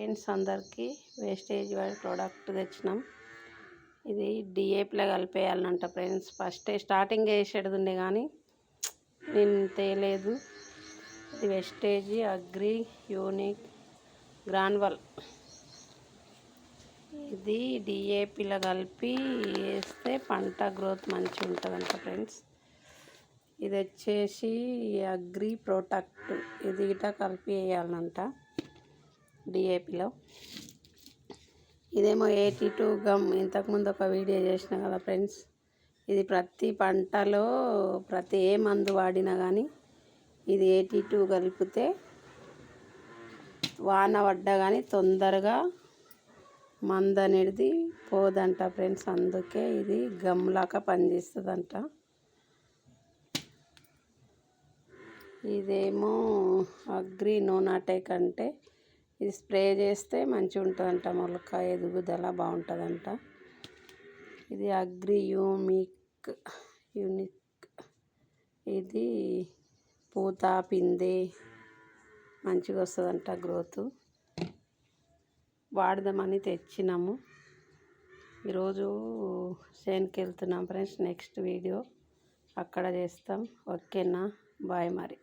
Friends అందరికీ wastage product తెచ్చినాం. ఇది డిఏపిలో కలిపేయాలంట ఫ్రెండ్స్. ఫస్ట్ స్టార్టింగ్ వేసేది ఉండే కానీ నేను తేలేదు. ఇది వెస్టేజ్ అగ్రి యూనిక్ గ్రాన్యువల్. ఇది డిఏపిలో కలిపి వేస్తే పంట గ్రోత్ మంచిగా ఉంటుందంట ఫ్రెండ్స్. ఇది వచ్చేసి అగ్రి ప్రొటెక్ట్, ఇది గిట కలిపి వేయాలంట డిఏపిలో. ఇదేమో 82 గమ్. ఇంతకుముందు ఒక వీడియో చేసిన కదా ఫ్రెండ్స్. ఇది ప్రతి పంటలో ఏ మందు వాడినా కానీ ఇది 82 కలిపితే వాన పడ్డా కానీ తొందరగా మందు అనేది పోదంట ఫ్రెండ్స్. అందుకే ఇది గమ్లాగా పనిచేస్తుందంట. ఇదేమో అగ్రి నోనాటెక్ అంటే ఇది స్ప్రే చేస్తే మంచిగా ఉంటుందంట, మొలక ఎదుగుదల బాగుంటుందంట. ఇది అగ్రి యూనిక్. ఇది పూత పిందె మంచిగా వస్తుందంట, గ్రోత్. వాడదామని తెచ్చినాము. ఈరోజు చేనుకి వెళ్తున్నాం ఫ్రెండ్స్. నెక్స్ట్ వీడియో అక్కడ చేస్తాం. ఓకేనా, బాయ్ మరి.